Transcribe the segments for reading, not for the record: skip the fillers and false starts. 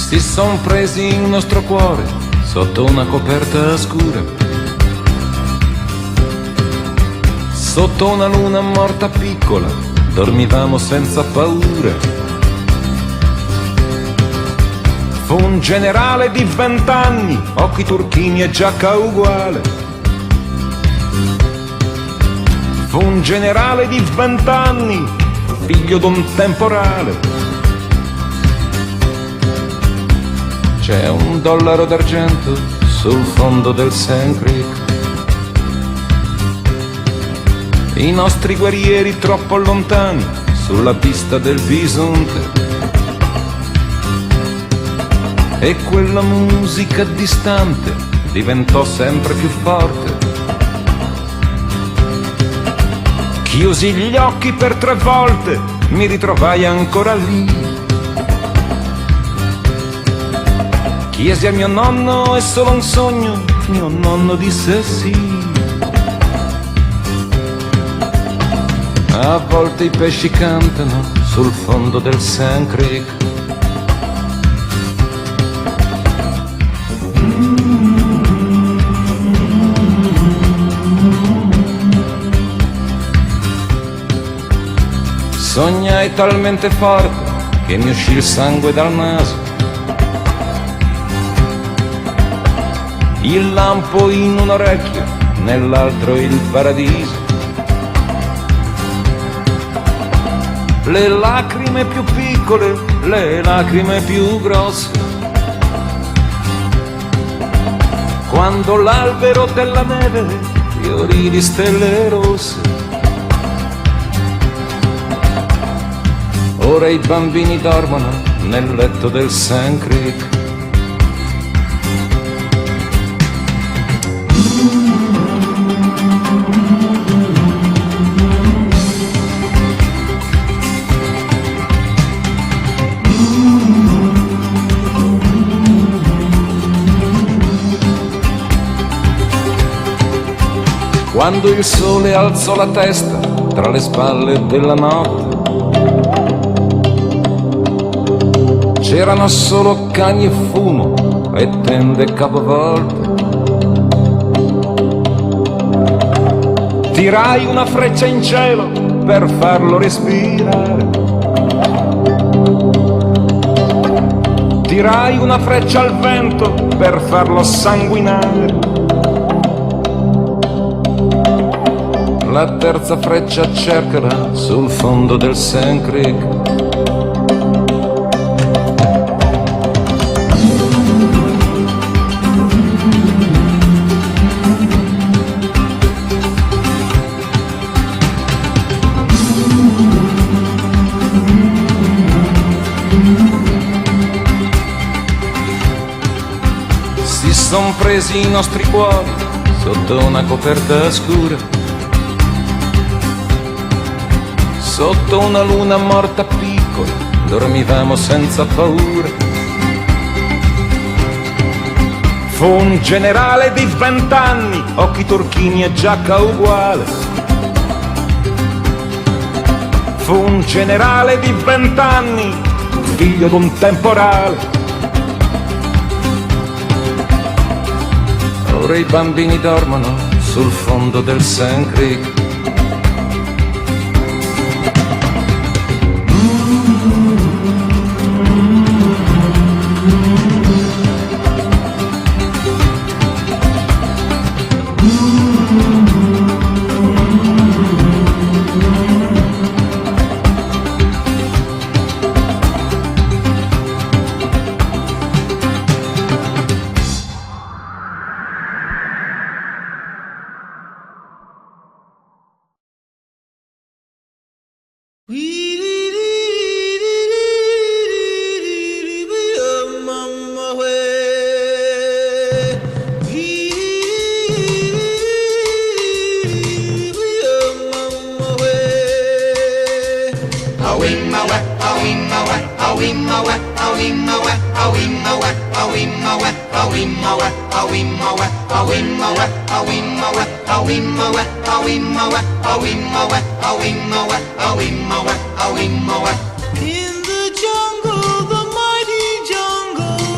Si son presi il nostro cuore sotto una coperta scura, sotto una luna morta piccola, dormivamo senza paura. Fu un generale di 20 anni, occhi turchini e giacca uguale. Fu un generale di 20 anni, figlio d'un temporale. C'è un dollaro d'argento sul fondo del Sand Creek. I nostri guerrieri troppo lontani sulla pista del bisonte. E quella musica distante diventò sempre più forte. Chiusi gli occhi per 3 volte, mi ritrovai ancora lì. Chiesi a mio nonno, è solo un sogno, mio nonno disse sì. A volte i pesci cantano sul fondo del Sand Creek. Sognai talmente forte che mi uscì il sangue dal naso. Il lampo in un orecchio, nell'altro il paradiso. Le lacrime più piccole, le lacrime più grosse. Quando l'albero della neve fiorì di stelle rosse. Ora i bambini dormono nel letto del Sand Creek. Quando il sole alzò la testa tra le spalle della notte, c'erano solo cani e fumo e tende capovolte. Tirai una freccia in cielo per farlo respirare. Tirai una freccia al vento per farlo sanguinare. La terza freccia cercherà sul fondo del Sand Creek. Si son presi i nostri cuori sotto una coperta scura, sotto una luna morta piccola, dormivamo senza paura. Fu un generale di 20 anni, occhi turchini e giacca uguale. Fu un generale di 20 anni, figlio d'un temporale. Ora i bambini dormono sul fondo del Sand Creek. In the jungle, the mighty jungle,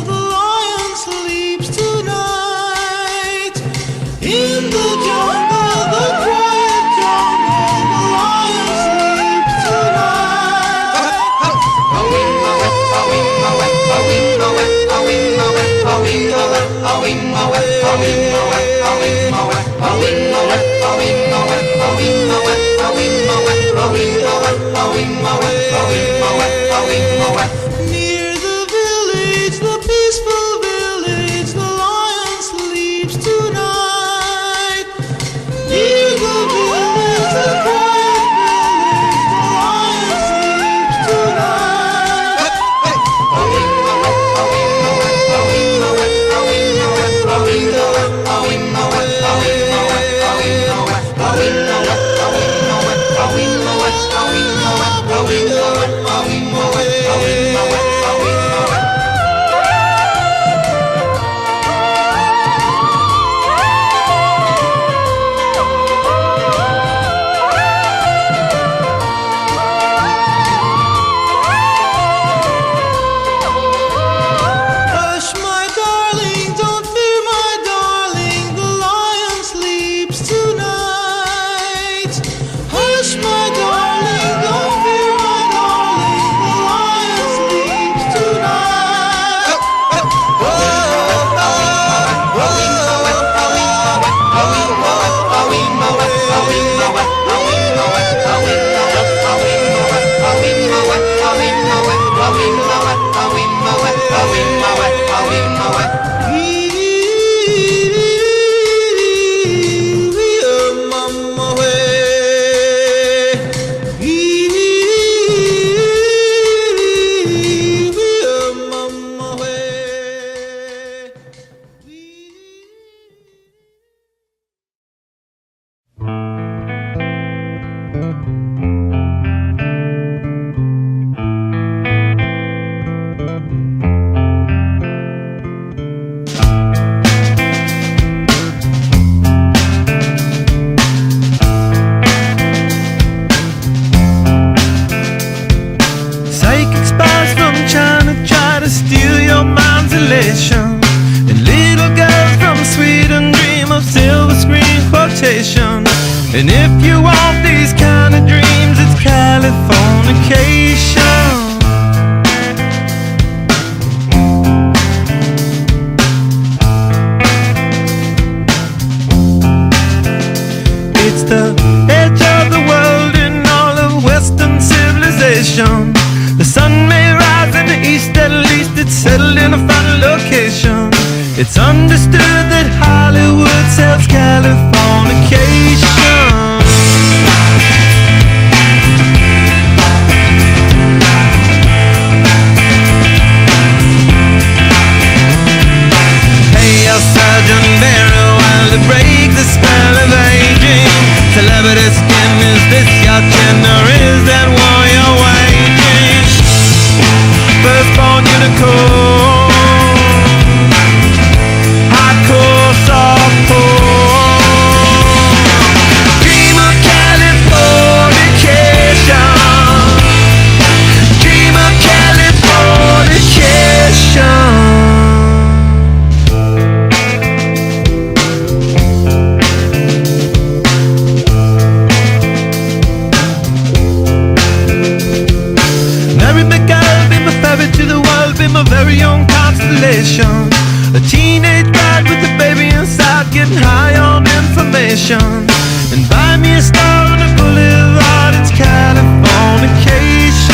constellation, and little girls from Sweden dream of silver screen quotation. And if you want these kind of dreams, it's Californication. It's the edge of the world in all of Western civilization. The sun may rise in the east, at least it's settled in a final location. It's understood that Hollywood sells Californication. Hey, a surgeon very well to break the spell of aging. Celebrity skin, is this your chin or is that war you're waging? Firstborn unicorn, hardcore softcore. Dream of Californication, dream of Californication. To the world, be my very own constellation. A teenage bride with a baby inside, getting high on information. And buy me a star on the boulevard, it's Californication.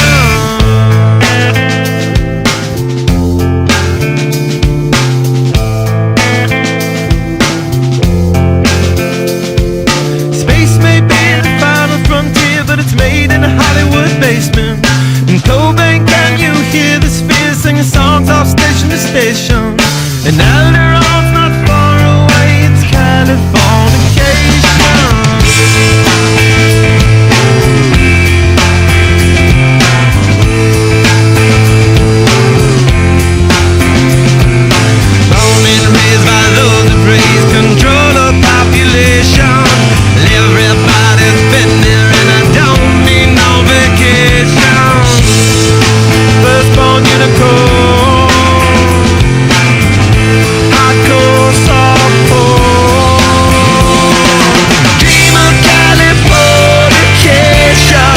Space may be the final frontier, but it's made in a Hollywood basement. In Cobain, can you hear the spheres singing songs off station to station? And Alderon's not far away, it's Californication. Born and raised by those that praise control of population. Everybody's been there and I don't need no vacation. Firstborn unicorn, hardcore softcore. Dream of Californication,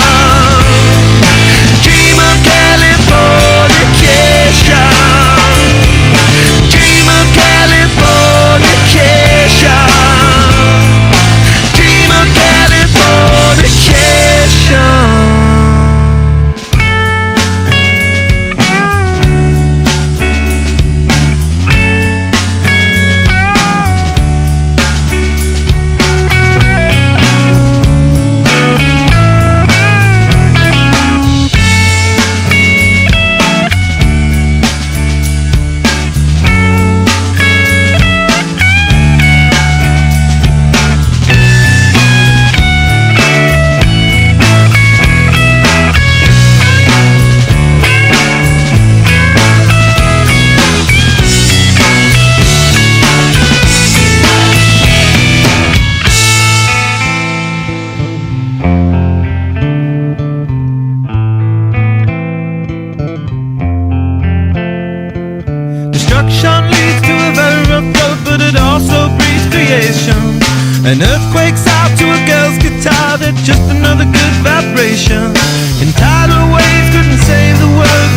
dream of Californication, dream of Californication, dream of Californication. Destruction leads to a very rough road, but it also breeds creation. An earthquake's out to a girl's guitar, that's just another good vibration. And tidal waves couldn't save the world,